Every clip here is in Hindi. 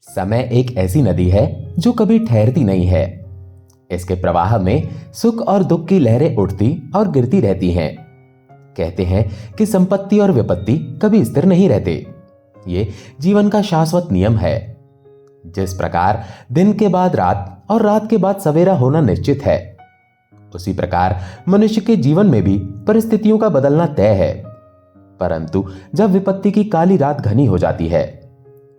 समय एक ऐसी नदी है जो कभी ठहरती नहीं है। इसके प्रवाह में सुख और दुख की लहरें उठती और गिरती रहती हैं। कहते हैं कि संपत्ति और विपत्ति कभी स्थिर नहीं रहते। ये जीवन का शाश्वत नियम है। जिस प्रकार दिन के बाद रात और रात के बाद सवेरा होना निश्चित है, उसी प्रकार मनुष्य के जीवन में भी परिस्थितियों का बदलना तय है। परंतु जब विपत्ति की काली रात घनी हो जाती है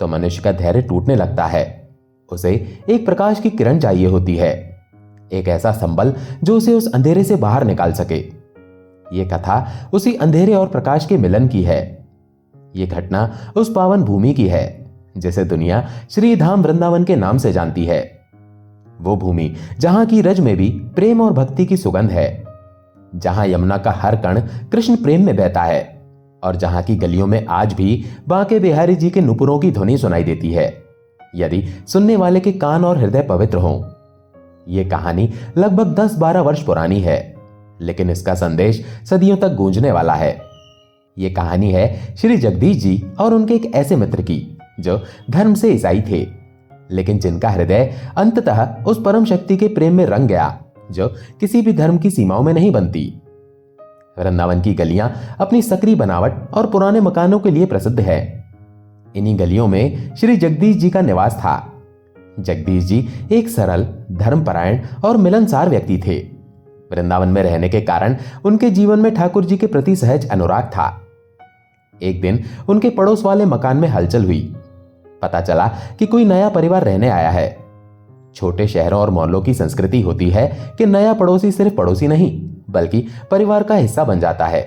तो मनुष्य का धैर्य टूटने लगता है। उसे एक प्रकाश की किरण चाहिए होती है, एक ऐसा संबल जो उसे उस अंधेरे से बाहर निकाल सके। यह कथा उसी अंधेरे और प्रकाश के मिलन की है। यह घटना उस पावन भूमि की है जिसे दुनिया श्री धाम वृंदावन के नाम से जानती है। वो भूमि जहां की रज में भी प्रेम और भक्ति की सुगंध है, जहां यमुना का हर कण कृष्ण प्रेम में बहता है और जहां की गलियों में आज भी बांके बिहारी जी के नुपुरों की ध्वनि सुनाई देती है, यदि सुनने वाले के कान और हृदय पवित्र हों। यह कहानी लगभग 10-12 वर्ष पुरानी है, लेकिन इसका संदेश सदियों तक गूंजने वाला है। यह कहानी है श्री जगदीश जी और उनके एक ऐसे मित्र की जो धर्म से ईसाई थे, लेकिन जिनका हृदय अंततः उस परम शक्ति के प्रेम में रंग गया जो किसी भी धर्म की सीमाओं में नहीं बनती। वृंदावन की गलियां अपनी सक्रिय बनावट और पुराने मकानों के लिए प्रसिद्ध है। इन्हीं गलियों में श्री जगदीश जी का निवास था। जगदीश जी एक सरल, धर्मपरायण और मिलनसार व्यक्ति थे। वृंदावन में रहने के कारण उनके जीवन में ठाकुर जी के प्रति सहज अनुराग था। एक दिन उनके पड़ोस वाले मकान में हलचल हुई। पता चला कि कोई नया परिवार रहने आया है। छोटे शहरों और मोहल्लों की संस्कृति होती है कि नया पड़ोसी सिर्फ पड़ोसी नहीं बल्कि परिवार का हिस्सा बन जाता है।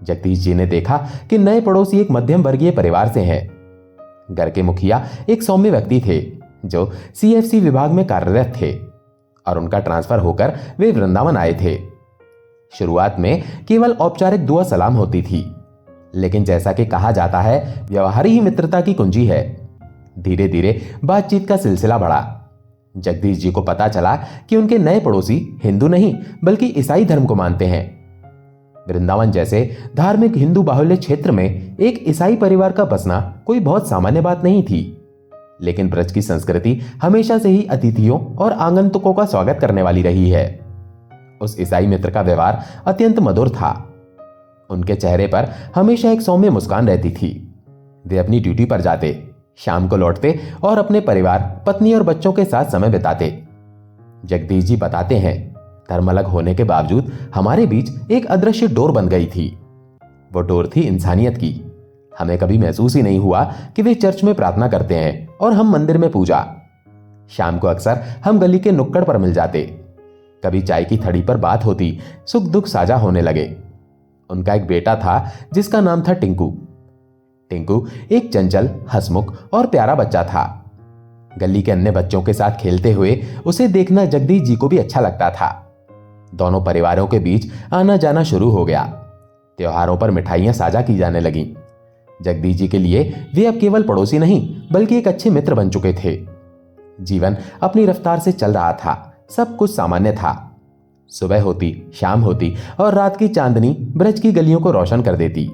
जगदीश जी ने देखा कि नए पड़ोसी एक मध्यम वर्गीय परिवार से हैं। घर के मुखिया एक सौम्य व्यक्ति थे जो सीएफसी विभाग में कार्यरत थे और उनका ट्रांसफर होकर वे वृंदावन आए थे। शुरुआत में केवल औपचारिक दुआ सलाम होती थी, लेकिन जैसा कि कहा जाता है, व्यवहार ही मित्रता की कुंजी है। धीरे धीरे बातचीत का सिलसिला बढ़ा। जगदीश जी को पता चला कि उनके नए पड़ोसी हिंदू नहीं बल्कि ईसाई धर्म को मानते हैं। वृंदावन जैसे धार्मिक हिंदू बाहुल्य क्षेत्र में एक ईसाई परिवार का बसना कोई बहुत सामान्य बात नहीं थी, लेकिन ब्रज की संस्कृति हमेशा से ही अतिथियों और आगंतुकों का स्वागत करने वाली रही है। उस ईसाई मित्र का व्यवहार अत्यंत मधुर था। उनके चेहरे पर हमेशा एक सौम्य मुस्कान रहती थी। वे अपनी ड्यूटी पर जाते, शाम को लौटते और अपने परिवार, पत्नी और बच्चों के साथ समय बिताते। जगदीश जी बताते हैं, धर्म अलग होने के बावजूद हमारे बीच एक अदृश्य डोर बन गई थी। वो डोर थी इंसानियत की। हमें कभी महसूस ही नहीं हुआ कि वे चर्च में प्रार्थना करते हैं और हम मंदिर में पूजा। शाम को अक्सर हम गली के नुक्कड़ पर मिल जाते। कभी चाय की थड़ी पर बात होती, सुख दुख साझा होने लगे। उनका एक बेटा था जिसका नाम था टिंकू। टिंकू एक चंचल, हंसमुख और प्यारा बच्चा था। गली के अन्य बच्चों के साथ खेलते हुए उसे देखना जगदीश जी को भी अच्छा लगता था। दोनों परिवारों के बीच आना जाना शुरू हो गया। त्योहारों पर मिठाइयां साझा की जाने लगीं। जगदीश जी के लिए वे अब केवल पड़ोसी नहीं बल्कि एक अच्छे मित्र बन चुके थे। जीवन अपनी रफ्तार से चल रहा था। सब कुछ सामान्य था। सुबह होती, शाम होती और रात की चांदनी ब्रज की गलियों को रोशन कर देती।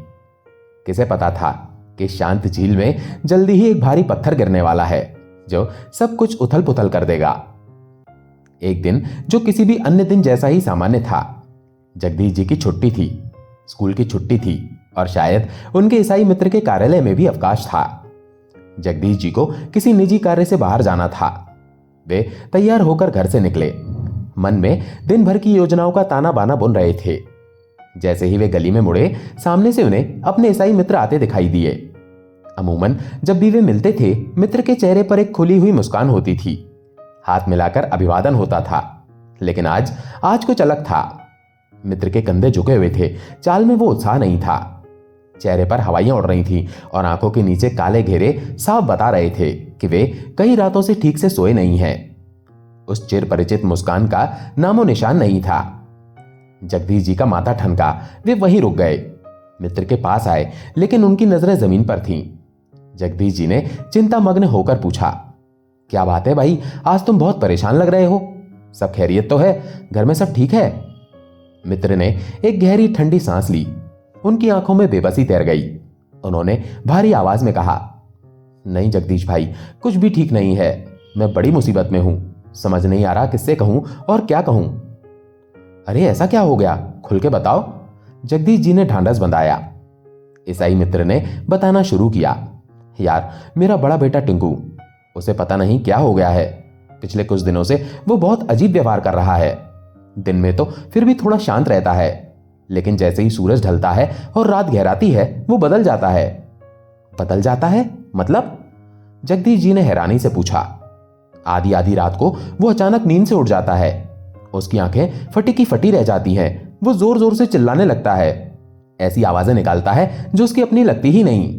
किसे पता था कि शांत झील में जल्दी ही एक भारी पत्थर गिरने वाला है जो सब कुछ उथल पुथल कर देगा। एक दिन जो किसी भी अन्य दिन जैसा ही सामान्य था। जगदीश जी की छुट्टी थी, स्कूल की छुट्टी थी और शायद उनके ईसाई मित्र के कार्यालय में भी अवकाश था। जगदीश जी को किसी निजी कार्य से बाहर जाना था। वे तैयार होकर घर से निकले। मन में दिन भर की योजनाओं का ताना बाना बुन रहे थे। जैसे ही वे गली में मुड़े, सामने से उन्हें अपने ईसाई मित्र आते दिखाई दिए। अमूमन जब भी वे मिलते थे, मित्र के चेहरे पर एक खुली हुई मुस्कान होती थी। हाथ मिलाकर अभिवादन होता था, लेकिन आज कुछ अलग था। मित्र के कंधे झुके हुए थे, चाल में वो उत्साह नहीं था। चेहरे पर हवाइयां उड़ रही थीं और आंखों के नीचे काले घेरे साफ बता रहे थे कि वे कई रातों से ठीक से सोए नहीं हैं। उस चिर परिचित मुस्कान का नामो निशान नहीं था। जगदीश जी का माथा ठनका। वे वहीं रुक गए। मित्र के पास आए, लेकिन उनकी नजरें जमीन पर थीं। जगदीश जी ने चिंतामग्न होकर पूछा, क्या बात है भाई, आज तुम बहुत परेशान लग रहे हो। सब खैरियत तो है? घर में सब ठीक है? मित्र ने एक गहरी ठंडी सांस ली। उनकी आंखों में बेबसी तैर गई। उन्होंने भारी आवाज में कहा, नहीं जगदीश भाई, कुछ भी ठीक नहीं है। मैं बड़ी मुसीबत में हूं। समझ नहीं आ रहा किससे कहूं और क्या कहूं। अरे ऐसा क्या हो गया, खुल के बताओ। जगदीश जी ने ढांढस बंधाया। ईसाई मित्र ने बताना शुरू किया। यार, मेरा बड़ा बेटा टिंकू, उसे पता नहीं क्या हो गया है। पिछले कुछ दिनों से वो बहुत अजीब व्यवहार कर रहा है। दिन में तो फिर भी थोड़ा शांत रहता है, लेकिन जैसे ही सूरज ढलता है और रात गहराती है वो बदल जाता है। बदल जाता है मतलब? जगदीश जी ने हैरानी से पूछा। आधी आधी रात को वो अचानक नींद से उठ जाता है। उसकी आंखें फटी की फटी रह जाती हैं। वो जोर जोर से चिल्लाने लगता है। ऐसी आवाजें निकालता है जो उसकी अपनी लगती ही नहीं।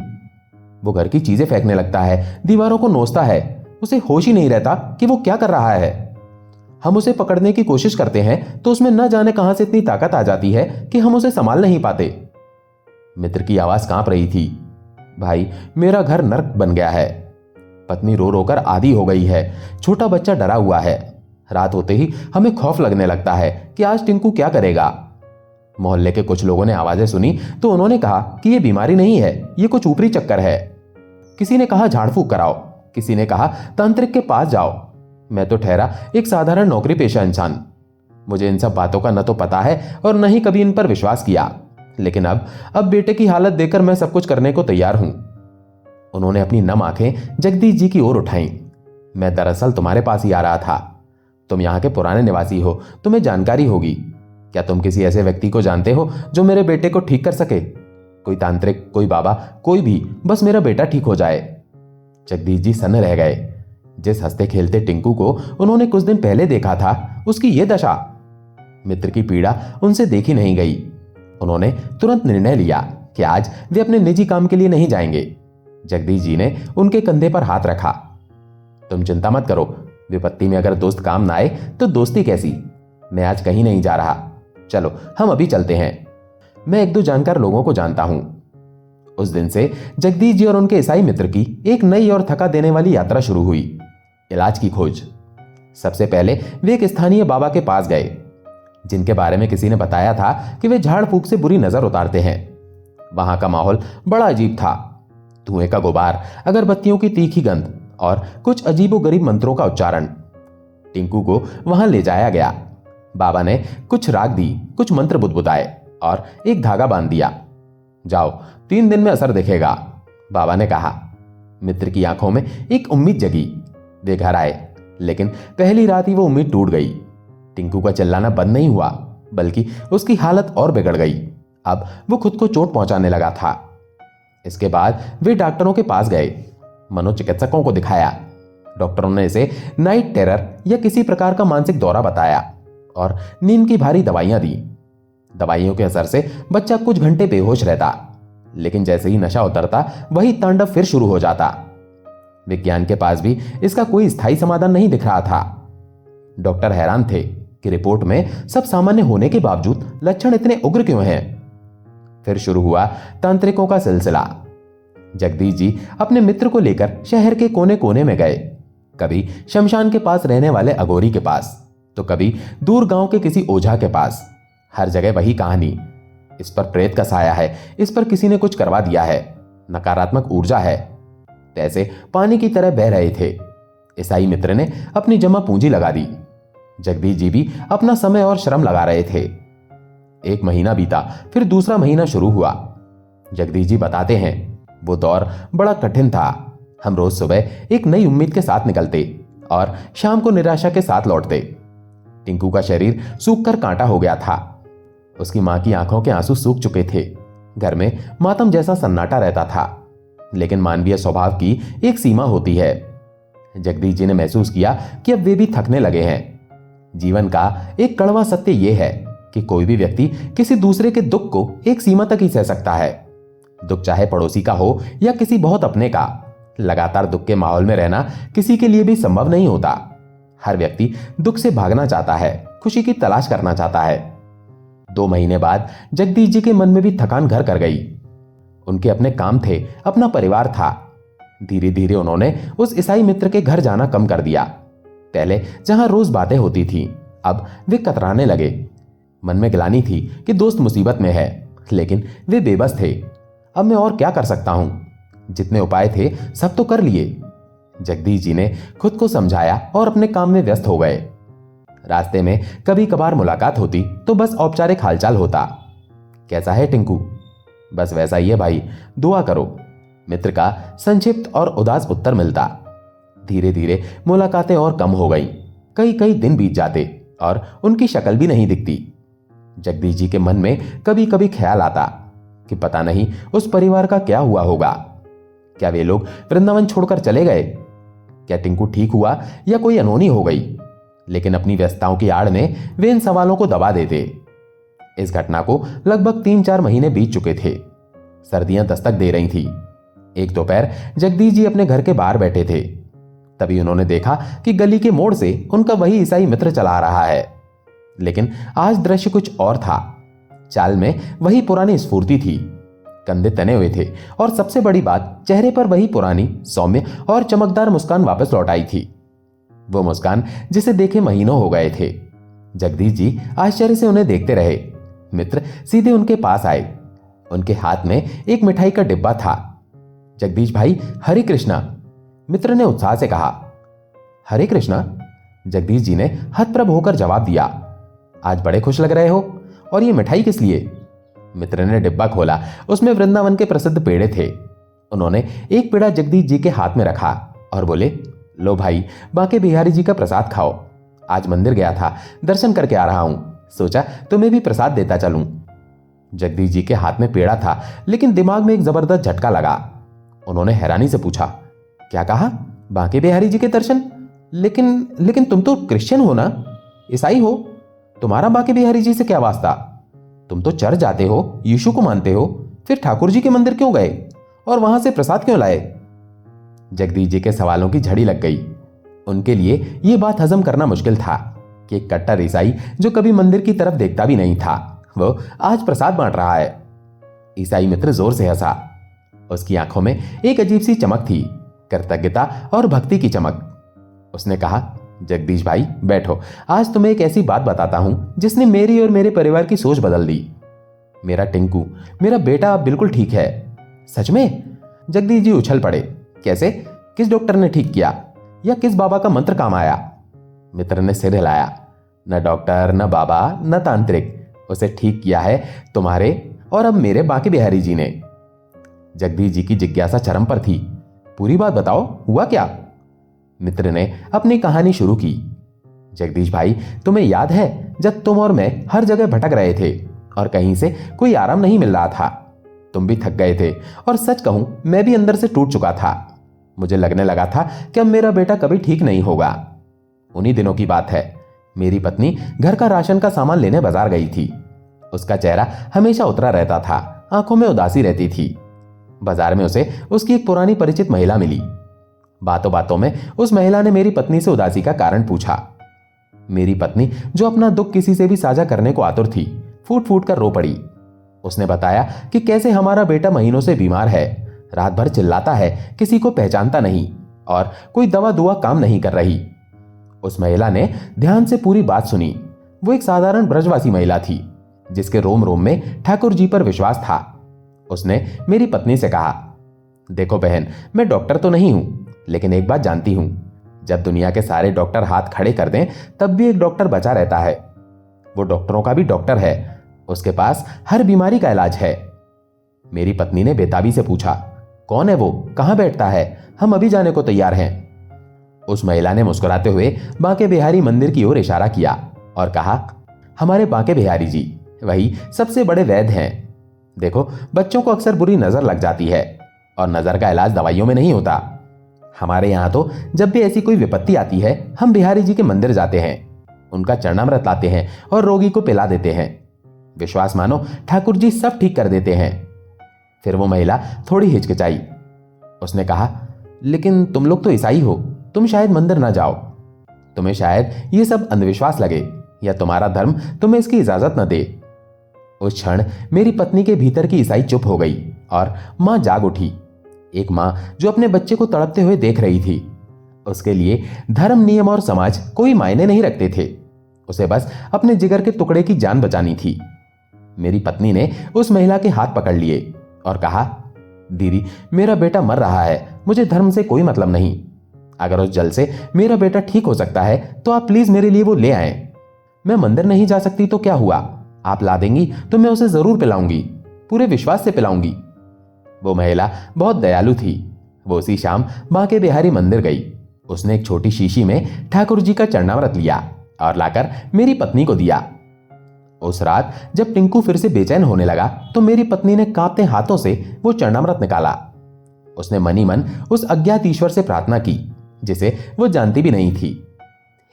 वो घर की चीजें फेंकने लगता है, दीवारों को नोचता है। उसे होश ही नहीं रहता कि वो क्या कर रहा है। हम उसे पकड़ने की कोशिश करते हैं तो उसमें न जाने कहां से इतनी ताकत आ जाती है कि हम उसे संभाल नहीं पाते। मित्र की आवाज कांप रही थी। भाई, मेरा घर नर्क बन गया है। पत्नी रो रोकर आधी हो गई है। छोटा बच्चा डरा हुआ है। रात होते ही हमें खौफ लगने लगता है कि आज टिंकू क्या करेगा। मोहल्ले के कुछ लोगों ने आवाजें सुनी तो उन्होंने कहा कि यह बीमारी नहीं है, यह कुछ ऊपरी चक्कर है। किसी ने कहा झाड़ फूक कराओ, किसी ने कहा तांत्रिक के पास जाओ। मैं तो ठहरा एक साधारण नौकरी पेशा इंसान। मुझे इन सब बातों का न तो पता है और न ही कभी इन पर विश्वास किया, लेकिन अब बेटे की हालत देखकर मैं सब कुछ करने को तैयार हूं। उन्होंने अपनी नम आंखें जगदीश जी की ओर उठाईं। मैं दरअसल तुम्हारे पास ही आ रहा था। तुम यहां के पुराने निवासी हो, तुम्हें जानकारी होगी। क्या तुम किसी ऐसे व्यक्ति को जानते हो जो मेरे बेटे को ठीक कर सके? कोई तांत्रिक, कोई बाबा, कोई भी, बस मेरा बेटा ठीक हो जाए। जगदीश जी सन्न रह गए। जिस हंसते खेलते टिंकू को उन्होंने कुछ दिन पहले देखा था, उसकी यह दशा। मित्र की पीड़ा उनसे देखी नहीं गई। उन्होंने तुरंत निर्णय लिया कि आज वे अपने निजी काम के लिए नहीं जाएंगे। जगदीश जी ने उनके कंधे पर हाथ रखा। तुम चिंता मत करो, विपत्ति में अगर दोस्त काम ना आए तो दोस्ती कैसी। मैं आज कहीं नहीं जा रहा। चलो हम अभी चलते हैं। मैं एक दो जानकार लोगों को जानता हूं। उस दिन से जगदीश जी और उनके ईसाई मित्र की एक नई और थका देने वाली यात्रा शुरू हुई। इलाज की खोज। सबसे पहले वे एक स्थानीय बाबा के पास गए, जिनके बारे में किसी ने बताया था कि वे झाड़ फूक से बुरी नजर उतारते हैं। वहां का माहौल बड़ा अजीब था। धुएं का गुबार, अगरबत्तियों की तीखी गंध और कुछ अजीबोगरीब मंत्रों का उच्चारण। टिंकू को वहां ले जाया गया। बाबा ने कुछ राग दी, कुछ मंत्र बुदबुदाए और एक धागा बांध दिया। जाओ, 3 दिन में असर दिखेगा, बाबा ने कहा। मित्र की आंखों में एक उम्मीद जगी। वे घर आए, लेकिन पहली रात ही वो उम्मीद टूट गई। टिंकू का चिल्लाना बंद नहीं हुआ, बल्कि उसकी हालत और बिगड़ गई। अब वो खुद को चोट पहुंचाने लगा था। इसके बाद वे डॉक्टरों के पास गए, मनोचिकित्सकों को दिखाया। डॉक्टरों ने इसे नाइट टेरर या किसी प्रकार का मानसिक दौरा बताया और नींद की भारी दवाइयां दी। दवाइयों के असर से बच्चा कुछ घंटे बेहोश रहता, लेकिन जैसे ही नशा उतरता वही तांडव फिर शुरू हो जाता। विज्ञान के पास भी इसका कोई स्थायी समाधान नहीं दिख रहा था। डॉक्टर हैरान थे कि रिपोर्ट में सब सामान्य होने के बावजूद लक्षण इतने उग्र क्यों हैं। फिर शुरू हुआ तांत्रिकों का सिलसिला। जगदीश जी अपने मित्र को लेकर शहर के कोने कोने में गए। कभी शमशान के पास रहने वाले अघोरी के पास, तो कभी दूर गांव के किसी ओझा के पास। हर जगह वही कहानी। इस पर प्रेत का साया है, इस पर किसी ने कुछ करवा दिया है, नकारात्मक ऊर्जा है। पैसे पानी की तरह बह रहे थे। ईसाई मित्र ने अपनी जमा पूंजी लगा दी। जगदीश जी भी अपना समय और श्रम लगा रहे थे। 1 महीना बीता, फिर दूसरा महीना शुरू हुआ। जगदीश जी बताते हैं, वो दौर बड़ा कठिन था। हम रोज सुबह एक नई उम्मीद के साथ निकलते और शाम को निराशा के साथ लौटते। टिंकू का शरीर सूखकर कांटा हो गया था। उसकी मां की आंखों के आंसू सूख चुके थे। घर में मातम जैसा सन्नाटा रहता था, लेकिन मानवीय स्वभाव की एक सीमा होती है। जगदीश जी ने महसूस किया कि अब वे भी थकने लगे हैं। जीवन का एक कड़वा सत्य यह है कि कोई भी व्यक्ति किसी दूसरे के दुख को एक सीमा तक ही सह सकता है। दुख चाहे पड़ोसी का हो या किसी बहुत अपने का, लगातार दुख के माहौल में रहना किसी के लिए भी संभव नहीं होता। हर व्यक्ति दुख से भागना चाहता है, खुशी की तलाश करना चाहता है। 2 महीने बाद जगदीश जी के मन में भी थकान घर कर गई। उनके अपने काम थे, अपना परिवार था। धीरे धीरे उन्होंने उस ईसाई मित्र के घर जाना कम कर दिया। पहले जहां रोज बातें होती थी, अब वे कतराने लगे। मन में गिलानी थी कि दोस्त मुसीबत में है, लेकिन वे बेबस थे। अब मैं और क्या कर सकता हूं? जितने उपाय थे सब तो कर लिए। जगदीश जी ने खुद को समझाया और अपने काम में व्यस्त हो गए। रास्ते में कभी कभार मुलाकात होती तो बस औपचारिक हालचाल होता। कैसा है टिंकू? बस वैसा ही है भाई, दुआ करो, मित्र का संक्षिप्त और उदास उत्तर मिलता। धीरे धीरे मुलाकातें और कम हो गईं। कई कई दिन बीत जाते और उनकी शक्ल भी नहीं दिखती। जगदीश जी के मन में कभी कभी ख्याल आता कि पता नहीं उस परिवार का क्या हुआ होगा। क्या वे लोग वृंदावन छोड़कर चले गए? क्या टिंकू ठीक हुआ या कोई अनहोनी हो गई? लेकिन अपनी व्यस्तताओं की आड़ में वे इन सवालों को दबा देते। इस घटना को लगभग 3-4 महीने बीत चुके थे। सर्दियां दस्तक दे रही थी। एक दोपहर जगदीश जी अपने घर के बाहर बैठे थे। तभी उन्होंने देखा कि गली के मोड़ से उनका वही ईसाई मित्र चला आ रहा है। लेकिन आज दृश्य कुछ और था। चाल में वही पुरानी स्फूर्ति थी, कंधे तने हुए थे और सबसे बड़ी बात, चेहरे पर वही पुरानी सौम्य और चमकदार मुस्कान वापस लौट आई थी। वो मुस्कान जिसे देखे महीनों हो गए थे। जगदीश जी आश्चर्य से उन्हें देखते रहे। मित्र सीधे उनके पास आए। उनके हाथ में एक मिठाई का डिब्बा था। जगदीश भाई, हरे कृष्णा, मित्र ने उत्साह से कहा। हरे कृष्णा? जगदीश जी ने हतप्रभ होकर जवाब दिया। आज बड़े खुश लग रहे हो, और ये मिठाई किस लिए? मित्र ने डिब्बा खोला। उसमें वृंदावन के प्रसिद्ध पेड़े थे। उन्होंने एक पेड़ा जगदीश जी के हाथ में रखा और बोले, लो भाई, बांके बिहारी जी का प्रसाद खाओ। आज मंदिर गया था, दर्शन करके आ रहा हूं, सोचा तुम्हें भी प्रसाद देता चलूं। जगदीश जी के हाथ में पेड़ा था, लेकिन दिमाग में एक जबरदस्त झटका लगा। उन्होंने हैरानी से पूछा, क्या कहा? बांके बिहारी जी के दर्शन? लेकिन तुम तो क्रिश्चियन हो ना, ईसाई हो, तुम्हारा बांके बिहारी जी से क्या वास्ता? तुम तो चर्च जाते हो, यीशु को मानते हो, फिर ठाकुर जी के मंदिर क्यों गए और वहां से प्रसाद क्यों लाए? जगदीश जी के सवालों की झड़ी लग गई। उनके लिए यह बात हजम करना मुश्किल था कि एक कट्टर ईसाई जो कभी मंदिर की तरफ देखता भी नहीं था, वो आज प्रसाद बांट रहा है। ईसाई मित्र जोर से हंसा। उसकी आंखों में एक अजीब सी चमक थी, कृतज्ञता और भक्ति की चमक। उसने कहा, जगदीश भाई बैठो, आज तुम्हें एक ऐसी बात बताता हूं जिसने मेरी और मेरे परिवार की सोच बदल दी। मेरा टिंकू, मेरा बेटा अब बिल्कुल ठीक है। सच में? जगदीश जी उछल पड़े। कैसे? किस डॉक्टर ने ठीक किया, या किस बाबा का मंत्र काम आया? मित्र ने सिर हिलाया। न डॉक्टर, न बाबा, न तांत्रिक, उसे ठीक किया है तुम्हारे और अब मेरे बांके बिहारी जी ने। जगदीश जी की जिज्ञासा चरम पर थी। पूरी बात बताओ, हुआ क्या? मित्र ने अपनी कहानी शुरू की। जगदीश भाई, तुम्हें याद है जब तुम और मैं हर जगह भटक रहे थे और कहीं से कोई आराम नहीं मिल रहा था? तुम भी थक गए थे और सच कहूं मैं भी अंदर से टूट चुका था। मुझे लगने लगा था कि अब मेरा बेटा कभी ठीक नहीं होगा। उन्हीं दिनों की बात है। मेरी पत्नी घर का राशन का सामान लेने बाजार गई थी। उसका चेहरा हमेशा उतरा रहता था, आंखों में उदासी रहती थी। बाजार में उसे उसकी एक पुरानी परिचित महिला मिली। बातों बातों में उस महिला ने मेरी पत्नी से उदासी का कारण पूछा। मेरी पत्नी, जो अपना दुख किसी से भी साझा करने को आतुर थी, फूट फूट कर रो पड़ी। उसने बताया कि कैसे हमारा बेटा महीनों से बीमार है, रात भर चिल्लाता है, किसी को पहचानता नहीं और कोई दवा दुआ काम नहीं कर रही। उस महिला ने ध्यान से पूरी बात सुनी। वो एक साधारण ब्रजवासी महिला थी जिसके रोम रोम में ठाकुर जी पर विश्वास था। उसने मेरी पत्नी से कहा, देखो बहन, मैं डॉक्टर तो नहीं हूं, लेकिन एक बात जानती हूं, जब दुनिया के सारे डॉक्टर हाथ खड़े कर दें तब भी एक डॉक्टर बचा रहता है। वो डॉक्टरों का भी डॉक्टर है, उसके पास हर बीमारी का इलाज है। मेरी पत्नी ने बेताबी से पूछा, कौन है वो, कहां बैठता है, हम अभी जाने को तैयार हैं। उस महिला ने मुस्कुराते हुए बांके बिहारी मंदिर की ओर इशारा किया और कहा, हमारे बांके बिहारी जी वही सबसे बड़े वैद्य हैं। देखो, बच्चों को अक्सर बुरी नजर लग जाती है और नजर का इलाज दवाइयों में नहीं होता। हमारे यहां तो जब भी ऐसी कोई विपत्ति आती है, हम बिहारी जी के मंदिर जाते हैं, उनका चरणामृत लाते हैं और रोगी को पिला देते हैं। विश्वास मानो, ठाकुर जी सब ठीक कर देते हैं। फिर वो महिला थोड़ी हिचकिचाई। उसने कहा, लेकिन तुम लोग तो ईसाई हो, तुम शायद मंदिर ना जाओ। तुम्हें शायद ये सब अंधविश्वास लगे या तुम्हारा धर्म तुम्हें इसकी इजाजत न दे। उस क्षण मेरी पत्नी के भीतर की ईसाई चुप हो गई और मां जाग उठी। एक मां जो अपने बच्चे को तड़पते हुए देख रही थी। उसके लिए धर्म, नियम और समाज कोई मायने नहीं रखते थे। उसे बस अपने जिगर के टुकड़े की जान बचानी थी। मेरी पत्नी ने उस महिला के हाथ पकड़ लिए और कहा, दीदी, मेरा बेटा मर रहा है, मुझे धर्म से कोई मतलब नहीं। अगर उस जल से मेरा बेटा ठीक हो सकता है तो आप प्लीज मेरे लिए वो ले आएं। मैं मंदिर नहीं जा सकती तो क्या हुआ, आप ला देंगी तो मैं उसे जरूर पिलाऊंगी, पूरे विश्वास से पिलाऊंगी। वो महिला बहुत दयालु थी। वो उसी शाम बांके बिहारी मंदिर गई। उसने एक छोटी शीशी में ठाकुर जी का चरणामृत लिया और लाकर मेरी पत्नी को दिया। उस रात जब टिंकू फिर से बेचैन होने लगा तो मेरी पत्नी ने कांपते हाथों से वो चरणामृत निकाला। उसने मनी मन उस अज्ञात ईश्वर से प्रार्थना की जिसे वो जानती भी नहीं थी।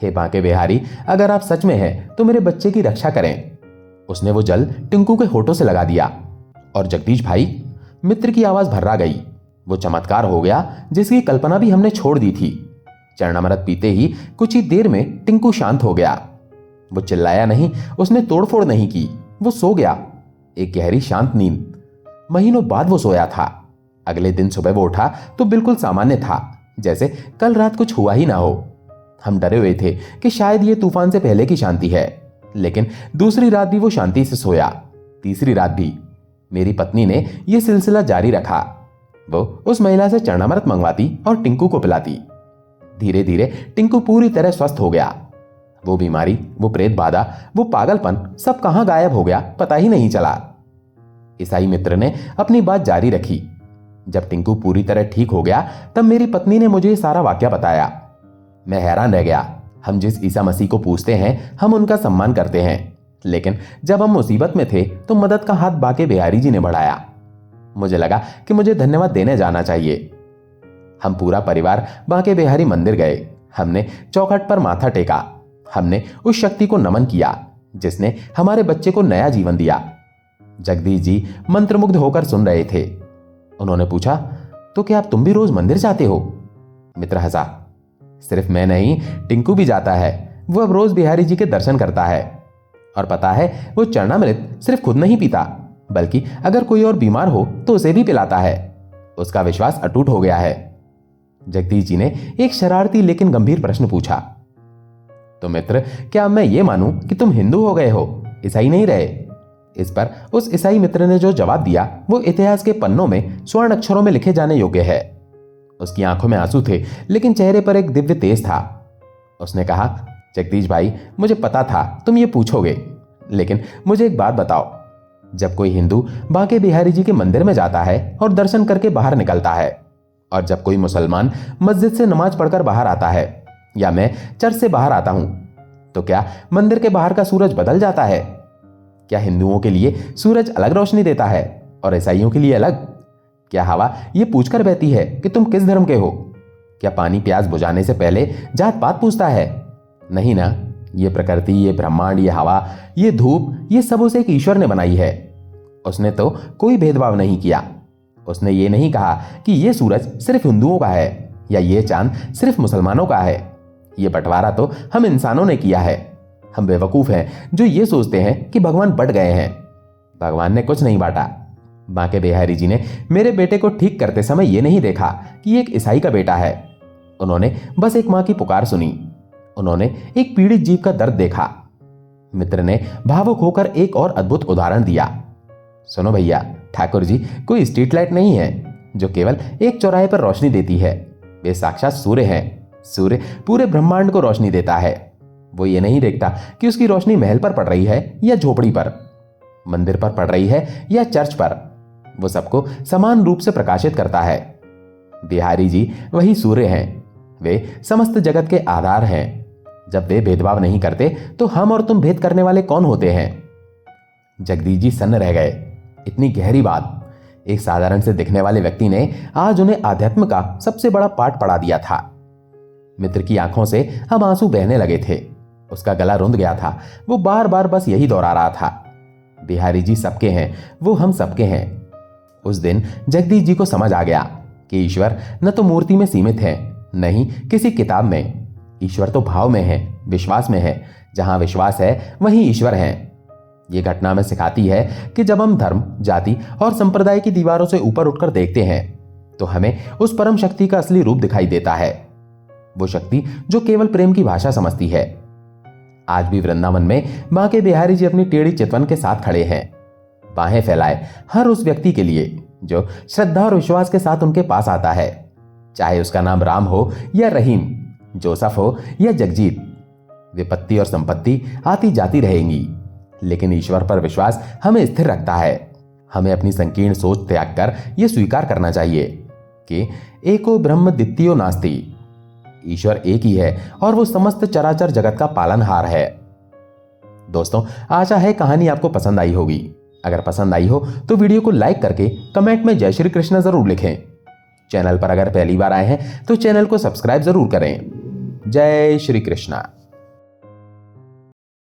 हे बांके बिहारी, अगर आप सच में हैं तो मेरे बच्चे की रक्षा करें। उसने वो जल टिंकू के होठों से लगा दिया और जगदीश भाई, मित्र की आवाज भर्रा गई। वो चमत्कार हो गया जिसकी कल्पना भी हमने छोड़ दी थी। चरणामृत पीते ही कुछ ही देर में टिंकू शांत हो गया। वो चिल्लाया नहीं, उसने तोड़फोड़ नहीं की, वो सो गया, एक गहरी शांत नींद। महीनों बाद वो सोया था। अगले दिन सुबह वो उठा तो बिल्कुल सामान्य था, जैसे कल रात कुछ हुआ ही ना हो। हम डरे हुए थे कि शायद ये तूफान से पहले की शांति है, लेकिन दूसरी रात भी वो शांति से सोया, तीसरी रात भी। मेरी पत्नी ने यह सिलसिला जारी रखा। वो उस महिला से चरणामृत मंगवाती और टिंकू को पिलाती। धीरे धीरे टिंकू पूरी तरह स्वस्थ हो गया। वो बीमारी, वो प्रेत बाधा, वो पागलपन सब कहां गायब हो गया पता ही नहीं चला। ईसाई मित्र ने अपनी बात जारी रखी। जब टिंकू पूरी तरह ठीक हो गया तब मेरी पत्नी ने मुझे सारा वाकया बताया। मैं हैरान रह गया। हम जिस ईसा मसीह को पूजते हैं हम उनका सम्मान करते हैं, लेकिन जब हम मुसीबत में थे तो मदद का हाथ बांके बिहारी जी ने बढ़ाया। मुझे लगा कि मुझे धन्यवाद देने जाना चाहिए। हम पूरा परिवार बांके बिहारी मंदिर गए। हमने चौखट पर माथा टेका। हमने उस शक्ति को नमन किया जिसने हमारे बच्चे को नया जीवन दिया। जगदीश जी मंत्रमुग्ध होकर सुन रहे थे। उन्होंने पूछा, तो क्या तुम भी रोज मंदिर जाते हो? मित्र हंसा। सिर्फ मैं नहीं, टिंकू भी जाता है। वो अब रोज बिहारी जी के दर्शन करता है। और पता है, वो चरणामृत सिर्फ खुद नहीं पीता, बल्कि अगर कोई और बीमार हो तो उसे भी पिलाता है। उसका विश्वास अटूट हो गया है। जगदीश जी ने एक शरारती लेकिन गंभीर प्रश्न पूछा, तो मित्र, क्या मैं ये मानूं कि तुम हिंदू हो गए हो, ईसाई नहीं रहे? इस पर उस ईसाई मित्र ने जो जवाब दिया वो इतिहास के पन्नों में स्वर्ण अक्षरों में लिखे जाने योग्य है। उसकी आंखों में आंसू थे, लेकिन चेहरे पर एक दिव्य तेज था। उसने कहा, जगदीश भाई, मुझे पता था तुम ये पूछोगे, लेकिन मुझे एक बात बताओ। जब कोई हिंदू बांके बिहारी जी के मंदिर में जाता है और दर्शन करके बाहर निकलता है, और जब कोई मुसलमान मस्जिद से नमाज पढ़कर बाहर आता है, या मैं चर्च से बाहर आता हूं, तो क्या मंदिर के बाहर का सूरज बदल जाता है? क्या हिंदुओं के लिए सूरज अलग रोशनी देता है और ईसाइयों के लिए अलग? क्या हवा ये पूछकर बहती है कि तुम किस धर्म के हो? क्या पानी प्यास बुझाने से पहले जात पात पूछता है? नहीं ना। ये प्रकृति, ये ब्रह्मांड, ये हवा, ये धूप, ये सब उसे एक ईश्वर ने बनाई है। उसने तो कोई भेदभाव नहीं किया। उसने ये नहीं कहा कि ये सूरज सिर्फ हिंदुओं का है या ये चांद सिर्फ मुसलमानों का है। ये बंटवारा तो हम इंसानों ने किया है। हम बेवकूफ हैं जो ये सोचते हैं कि भगवान बट गए हैं। भगवान ने कुछ नहीं बांटा। बांके बिहारी जी ने मेरे बेटे को ठीक करते समय ये नहीं देखा कि ये एक ईसाई का बेटा है। उन्होंने बस एक मां की पुकार सुनी। उन्होंने एक पीड़ित जीव का दर्द देखा। मित्र ने भावुक होकर एक और अद्भुत उदाहरण दिया। सुनो भैया, ठाकुर जी कोई स्ट्रीट लाइट नहीं है जो केवल एक चौराहे पर रोशनी देती है। वे साक्षात सूर्य हैं। सूर्य पूरे ब्रह्मांड को रोशनी देता है। वो ये नहीं देखता कि उसकी रोशनी महल पर पड़ रही है या झोपड़ी पर, मंदिर पर पड़ रही है या चर्च पर। वो सबको समान रूप से प्रकाशित करता है। बिहारी जी वही सूर्य हैं। वे समस्त जगत के आधार हैं। जब वे भेदभाव नहीं करते तो हम और तुम भेद करने वाले कौन होते हैं? जगदीश जी सन्न रह गए। इतनी गहरी बात एक साधारण से दिखने वाले व्यक्ति ने आज उन्हें आध्यात्म का सबसे बड़ा पाठ पढ़ा दिया था। मित्र की आंखों से अब आंसू बहने लगे थे। उसका गला रुंध गया था। वो बार बार बस यही दोहरा रहा था, बिहारी जी सबके हैं, वो हम सबके हैं। उस दिन जगदीश जी को समझ आ गया कि ईश्वर न तो मूर्ति में सीमित है, न ही किसी किताब में। ईश्वर तो भाव में है, विश्वास में है। जहां विश्वास है वहीं ईश्वर है। ये घटना हमें सिखाती है कि जब हम धर्म, जाति और संप्रदाय की दीवारों से ऊपर उठकर देखते हैं तो हमें उस परम शक्ति का असली रूप दिखाई देता है। वो शक्ति जो केवल प्रेम की भाषा समझती है। आज भी वृंदावन में बांके बिहारी जी अपनी टेढ़ी चितवन के साथ खड़े हैं, बाहें फैलाए हर उस व्यक्ति के लिए जो श्रद्धा और विश्वास के साथ उनके पास आता है, चाहे उसका नाम राम हो या रहीम, जोसफ हो या जगजीत। विपत्ति और संपत्ति आती जाती रहेंगी, लेकिन ईश्वर पर विश्वास हमें स्थिर रखता है। हमें अपनी संकीर्ण सोच त्याग कर यह स्वीकार करना चाहिए कि एको ब्रह्म द्वितीयो नास्ति, ईश्वर एक ही है और वो समस्त चराचर जगत का पालनहार है। दोस्तों, आशा है कहानी आपको पसंद आई होगी। अगर पसंद आई हो तो वीडियो को लाइक करके कमेंट में जय श्री कृष्ण जरूर लिखें। चैनल पर अगर पहली बार आए हैं तो चैनल को सब्सक्राइब जरूर करें। जय श्री कृष्णा।